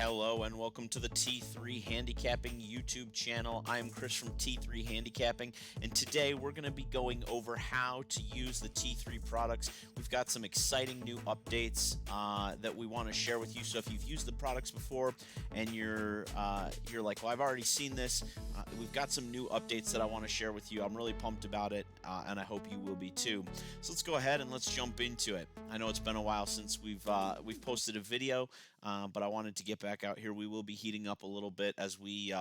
Hello and welcome to the T3 Handicapping YouTube channel. I am Chris from T3 Handicapping, and today we're going to be going over how to use the T3 products. We've got some exciting new updates that we want to share with you. So if you've used the products before and you're like, well, I've already seen this, we've got some new updates that I want to share with you. I'm really pumped about it, and I hope you will be too. So let's go ahead and let's jump into it. I know it's been a while since we've posted a video, but I wanted to get back out here. We will be heating up a little bit as we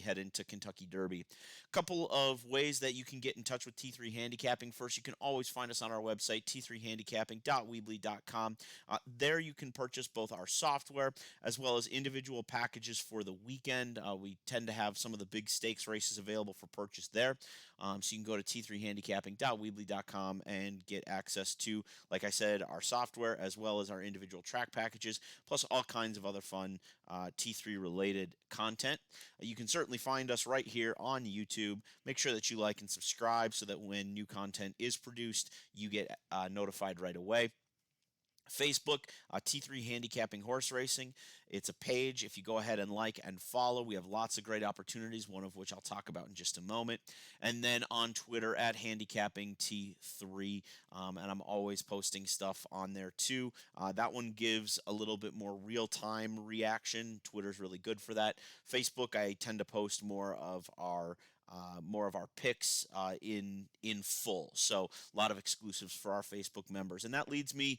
head into Kentucky Derby. A couple of ways that you can get in touch with T3 Handicapping. First, you can always find us on our website, t3handicapping.weebly.com. There you can purchase both our software as well as individual packages for the weekend. We tend to have some of the big stakes races available for purchase there. So you can go to t3handicapping.weebly.com and get access to, like I said, our software as well as our individual track packages, plus all kinds of other fun T3 related content. You can certainly find us right here on YouTube. Make sure that you like and subscribe so that when new content is produced, you get notified right away. Facebook, T3 Handicapping Horse Racing. It's a page. If you go ahead and like and follow, we have lots of great opportunities, one of which I'll talk about in just a moment. And then on Twitter at Handicapping T3, and I'm always posting stuff on there too. That one gives a little bit more real-time reaction. Twitter's really good for that. Facebook, I tend to post more of our picks in full. So a lot of exclusives for our Facebook members. And that leads me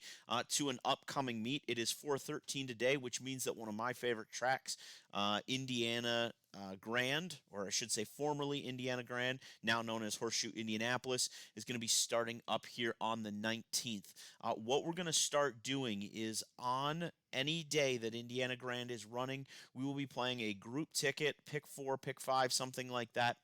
to an upcoming meet. It is 4:13 today, which means that one of my favorite tracks, Indiana Grand, or I should say formerly Indiana Grand, now known as Horseshoe Indianapolis, is going to be starting up here on the 19th. What we're going to start doing is on any day that Indiana Grand is running, we will be playing a group ticket, pick 4, pick 5, something like that,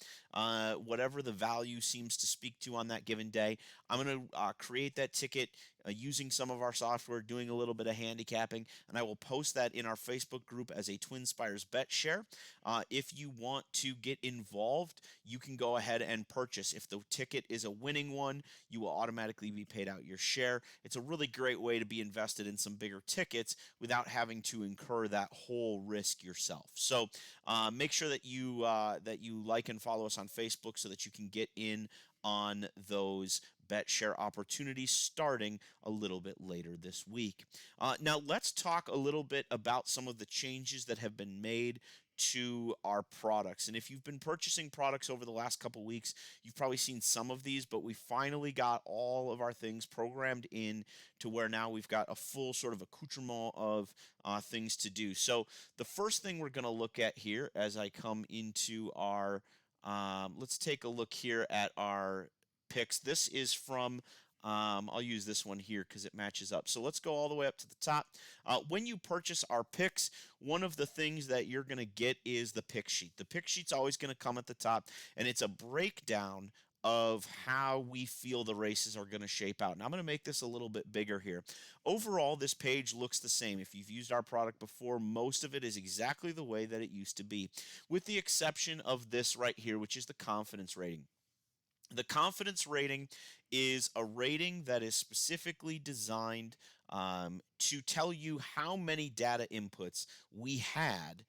whatever the value seems to speak to on that given day. I'm going to create that ticket using some of our software, doing a little bit of handicapping, and I will post that in our Facebook group as a Twin Spires bet share. If you want to get involved, you can go ahead and purchase. If the ticket is a winning one, you will automatically be paid out your share. It's a really great way to be invested in some bigger tickets without having to incur that whole risk yourself. So make sure that you like and follow us on Facebook so that you can get in on those bet share opportunities starting a little bit later this week. Now let's talk a little bit about some of the changes that have been made to our products. And if you've been purchasing products over the last couple weeks, you've probably seen some of these, but we finally got all of our things programmed in to where now we've got a full sort of accoutrement of things to do. So the first thing we're going to look at here as I come into our, let's take a look here at our picks. This is from I'll use this one here because it matches up. So let's go all the way up to the top. When you purchase our picks, one of the things that you're going to get is the pick sheet. The pick sheet's always going to come at the top, and it's a breakdown of how we feel the races are going to shape out. And I'm going to make this a little bit bigger here. Overall, this page looks the same. If you've used our product before, most of it is exactly the way that it used to be, with the exception of this right here, which is the confidence rating. The confidence rating is a rating that is specifically designed to tell you how many data inputs we had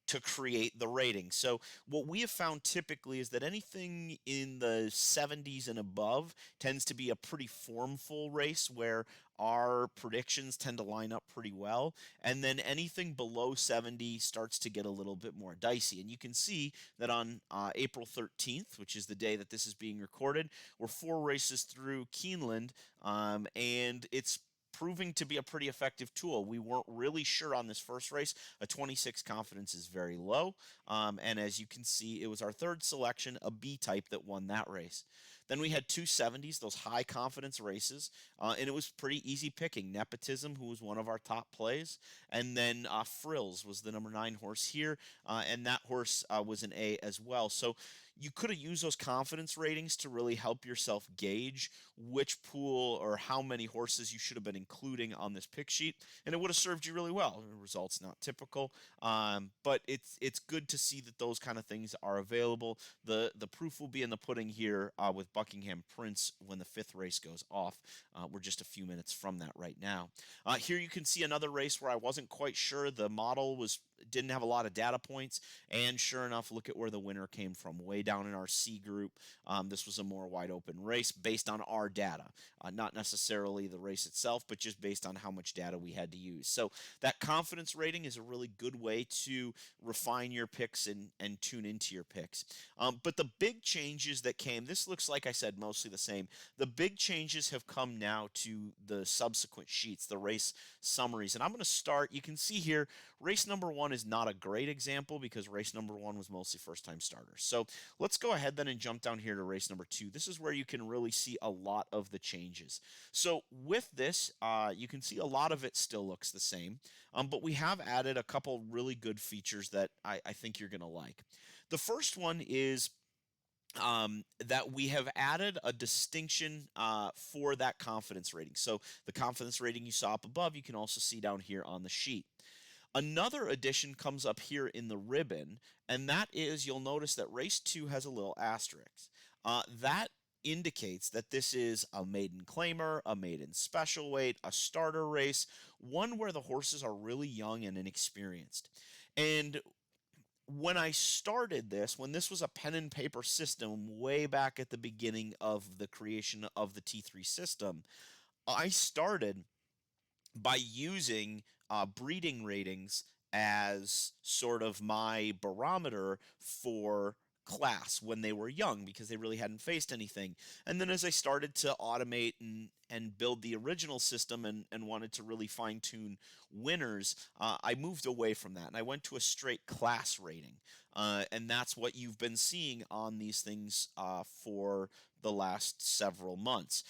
to create the rating. So what we have found typically is that anything in the 70s and above tends to be a pretty formful race where our predictions tend to line up pretty well, and then anything below 70 starts to get a little bit more dicey. And you can see that on April 13th, which is the day that this is being recorded, we're 4 races through Keeneland, and it's proving to be a pretty effective tool. We weren't really sure on this first race. A 26 confidence is very low, and as you can see, it was our third selection, a B type, that won that race. Then we had 270s, those high confidence races, and it was pretty easy picking. Nepotism, who was one of our top plays, and then Frills was the number 9 horse here, and that horse was an A as well. So you could have used those confidence ratings to really help yourself gauge which pool or how many horses you should have been including on this pick sheet, and it would have served you really well. The results not typical, but it's good to see that those kind of things are available. The proof will be in the pudding here with Buckingham Prince when the 5th race goes off. We're just a few minutes from that right now. Here you can see another race where I wasn't quite sure. The model was didn't have a lot of data points. And sure enough, look at where the winner came from, way down in our C group. This was a more wide open race based on our data, not necessarily the race itself, but just based on how much data we had to use. So that confidence rating is a really good way to refine your picks and tune into your picks. But the big changes that came, this looks like I said mostly the same. The big changes have come now to the subsequent sheets, the race summaries. And I'm going to start, you can see here, race number 1 is not a great example because race number 1 was mostly first time starters. So let's go ahead then and jump down here to race number 2. This is where you can really see a lot of the changes. So with this, you can see a lot of it still looks the same, but we have added a couple really good features that I think you're going to like. The first one is that we have added a distinction for that confidence rating. So the confidence rating you saw up above, you can also see down here on the sheet. Another addition comes up here in the ribbon, and that is you'll notice that race 2 has a little asterisk. That indicates that this is a maiden claimer, a maiden special weight, a starter race, one where the horses are really young and inexperienced. And when I started this, when this was a pen and paper system way back at the beginning of the creation of the T3 system, I started by using breeding ratings as sort of my barometer for class when they were young because they really hadn't faced anything. And then as I started to automate and build the original system and wanted to really fine tune winners, I moved away from that and I went to a straight class rating. And that's what you've been seeing on these things for the last several months.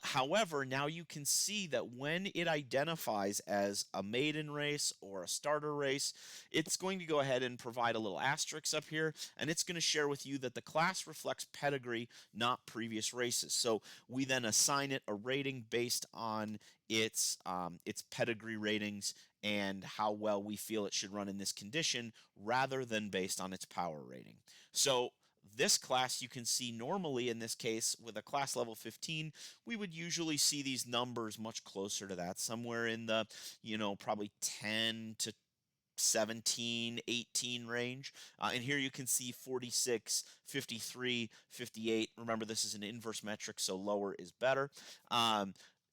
However, now you can see that when it identifies as a maiden race or a starter race, it's going to go ahead and provide a little asterisk up here, and it's going to share with you that the class reflects pedigree, not previous races. So we then assign it a rating based on its pedigree ratings and how well we feel it should run in this condition rather than based on its power rating. So this class, you can see normally in this case with a class level 15, we would usually see these numbers much closer to that, somewhere in the, probably 10 to 17, 18 range. And here you can see 46, 53, 58. Remember, this is an inverse metric, so lower is better.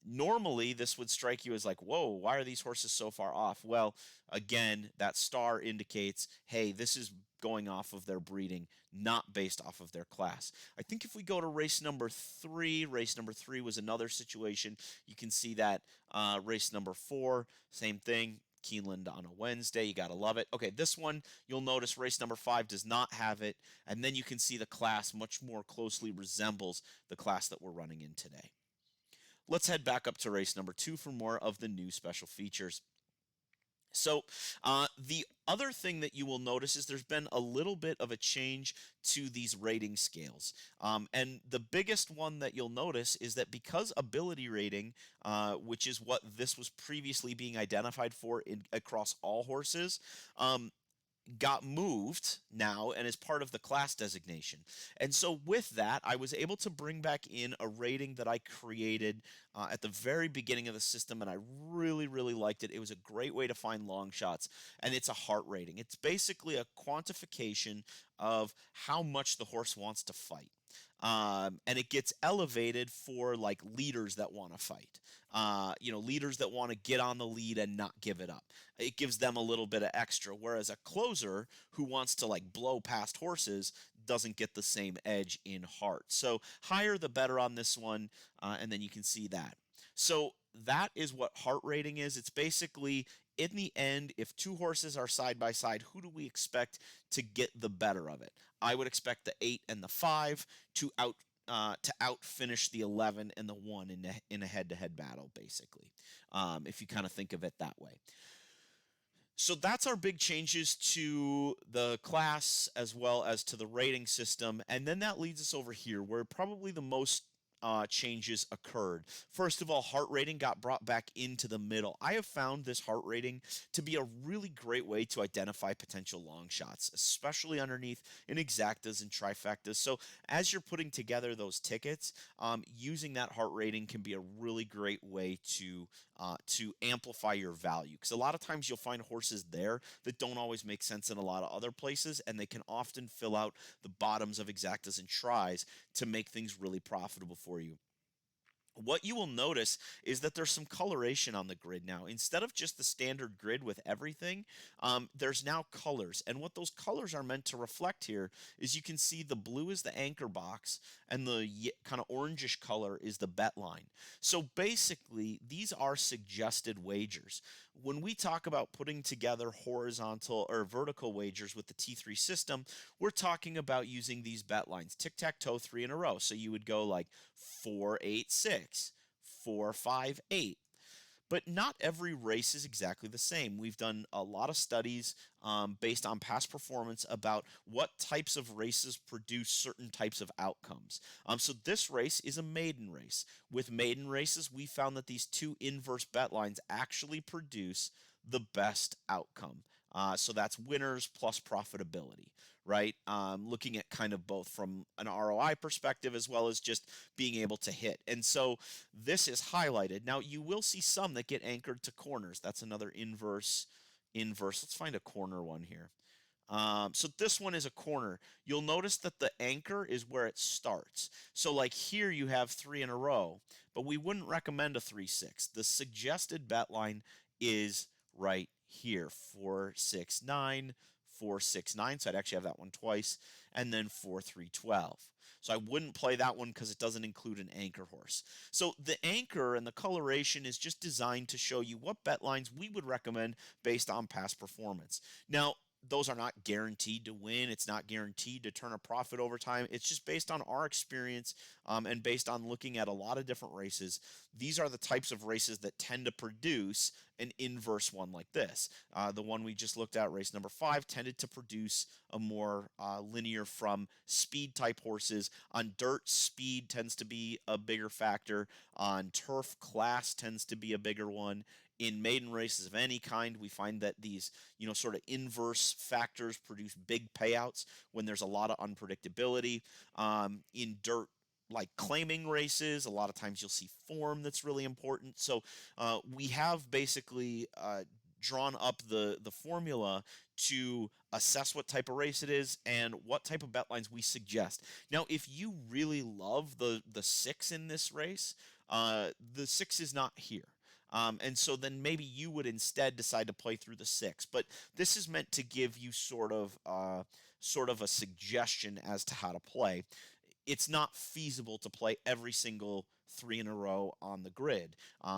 Normally, this would strike you as like, whoa, why are these horses so far off? Well, again, that star indicates, hey, this is going off of their breeding, not based off of their class. I think if we go to race number 3 was another situation. You can see that race number 4, same thing. Keeneland on a Wednesday. You got to love it. Okay, this one, you'll notice race number 5 does not have it, and then you can see the class much more closely resembles the class that we're running in today. Let's head back up to race number 2 for more of the new special features. So the other thing that you will notice is there's been a little bit of a change to these rating scales. And the biggest one that you'll notice is that because ability rating, which is what this was previously being identified for across all horses, got moved now and is part of the class designation. And so with that, I was able to bring back in a rating that I created at the very beginning of the system, and I really, really liked it. It was a great way to find long shots, and it's a heart rating. It's basically a quantification of how much the horse wants to fight. And it gets elevated for like leaders that want to fight, leaders that want to get on the lead and not give it up. It gives them a little bit of extra, whereas a closer who wants to like blow past horses doesn't get the same edge in heart. So higher the better on this one, and then you can see that. So that is what heart rating is. It's basically, in the end, if two horses are side by side, who do we expect to get the better of it? I would expect the 8 and the 5 to out finish the 11 and the 1 in a head-to-head battle, basically, if you kind of think of it that way. So that's our big changes to the class as well as to the rating system. And then that leads us over here where probably the most changes occurred. First of all, heart rating got brought back into the middle. I have found this heart rating to be a really great way to identify potential long shots, especially underneath in exactas and trifectas. So as you're putting together those tickets, using that heart rating can be a really great way to to amplify your value. Because a lot of times you'll find horses there that don't always make sense in a lot of other places, and they can often fill out the bottoms of exactas and tries to make things really profitable for you. What you will notice is that there's some coloration on the grid now. Instead of just the standard grid with everything, there's now colors. And what those colors are meant to reflect here is you can see the blue is the anchor box and the kind of orangish color is the bet line. So basically, these are suggested wagers. When we talk about putting together horizontal or vertical wagers with the T3 system, we're talking about using these bet lines, tic-tac-toe 3 in a row. So you would go like 4-8-6, 4-5-8. But not every race is exactly the same. We've done a lot of studies based on past performance about what types of races produce certain types of outcomes. So this race is a maiden race. With maiden races, we found that these two inverse bet lines actually produce the best outcome. So that's winners plus profitability, right? Looking at kind of both from an ROI perspective as well as just being able to hit. And so this is highlighted. Now you will see some that get anchored to corners. That's another inverse. Let's find a corner one here. So this one is a corner. You'll notice that the anchor is where it starts. So like here you have 3 in a row, but we wouldn't recommend a 3-6. The suggested bet line is right here, 4-6-9, 4-6-9. So I'd actually have that one twice, and then 4-3-12. So I wouldn't play that one because it doesn't include an anchor horse. So the anchor and the coloration is just designed to show you what bet lines we would recommend based on past performance. Now, those are not guaranteed to win. It's not guaranteed to turn a profit over time. It's just based on our experience and based on looking at a lot of different races. These are the types of races that tend to produce an inverse one like this. The one we just looked at, race number 5, tended to produce a more linear from speed type horses. On dirt, speed tends to be a bigger factor. On turf, class tends to be a bigger one. In maiden races of any kind, we find that these, sort of inverse factors produce big payouts when there's a lot of unpredictability. In dirt, like claiming races, a lot of times you'll see form that's really important. So we have basically drawn up the formula to assess what type of race it is and what type of bet lines we suggest. Now, if you really love the 6 in this race, the 6 is not here. And so then maybe you would instead decide to play through the 6. But this is meant to give you sort of a suggestion as to how to play. It's not feasible to play every single 3 in a row on the grid.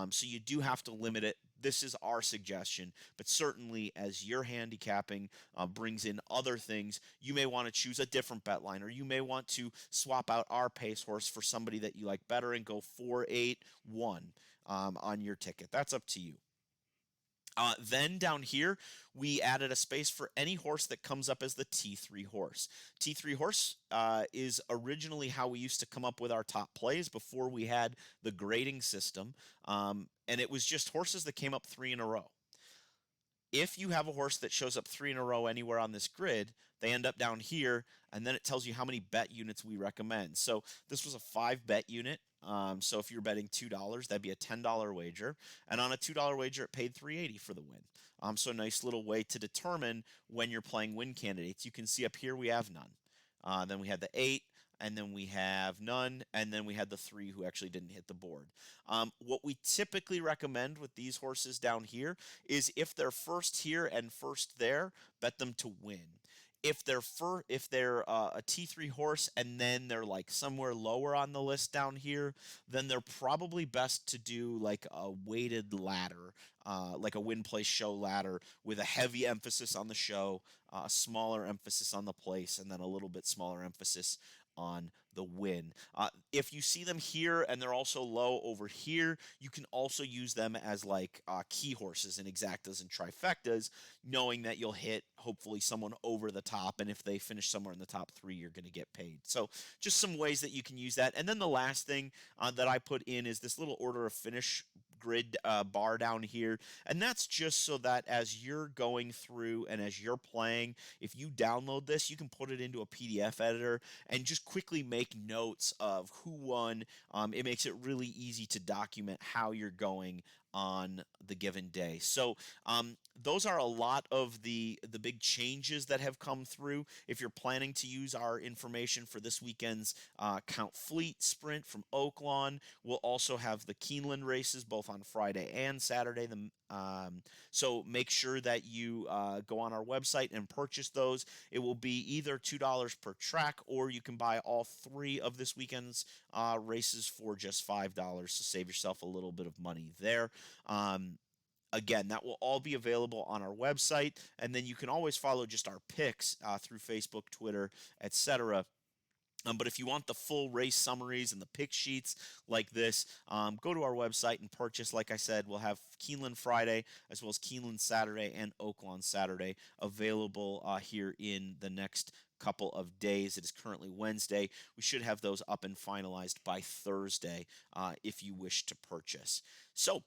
So you do have to limit it. This is our suggestion, but certainly as your handicapping brings in other things, you may want to choose a different bet line, or you may want to swap out our pace horse for somebody that you like better and go 4-8-1 on your ticket. That's up to you. Then down here, we added a space for any horse that comes up as the T3 horse. T3 horse is originally how we used to come up with our top plays before we had the grading system. And it was just horses that came up 3 in a row. If you have a horse that shows up 3 in a row anywhere on this grid, they end up down here, and then it tells you how many bet units we recommend. So this was a 5 bet unit. So if you're betting $2, that'd be a $10 wager. And on a $2 wager, it paid $3.80 for the win. So a nice little way to determine when you're playing win candidates. You can see up here we have none. Then we had the 8, and then we have none, and then we had the 3 who actually didn't hit the board. What we typically recommend with these horses down here is if they're first here and first there, bet them to win. If they're a T3 horse and then they're like somewhere lower on the list down here, then they're probably best to do like a weighted ladder, like a win place show ladder with a heavy emphasis on the show, a smaller emphasis on the place, and then a little bit smaller emphasis on the win. If you see them here and they're also low over here, you can also use them as like key horses in exactas and trifectas, knowing that you'll hit hopefully someone over the top, and if they finish somewhere in the top 3, you're going to get paid. So just some ways that you can use that. And then the last thing that I put in is this little order of finish grid bar down here, and that's just so that as you're going through and as you're playing, if you download this, you can put it into a PDF editor and just quickly make notes of who won. It makes it really easy to document how you're going on the given day. So those are a lot of the big changes that have come through. If you're planning to use our information for this weekend's Count Fleet Sprint from Oaklawn, we'll also have the Keeneland races both on Friday and Saturday. So make sure that you go on our website and purchase those. It will be either $2 per track, or you can buy all three of this weekend's races for just $5. So save yourself a little bit of money there. Um, Again, that will all be available on our website, and then you can always follow just our picks through Facebook, Twitter, etc. But if you want the full race summaries and the pick sheets like this, go to our website and purchase. Like I said, we'll have Keeneland Friday as well as Keeneland Saturday and Oaklawn Saturday available here in the next couple of days. It is currently Wednesday. We should have those up and finalized by Thursday if you wish to purchase. So,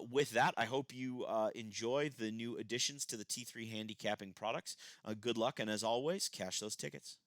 with that, I hope you enjoy the new additions to the T3 handicapping products. Good luck, and as always, cash those tickets.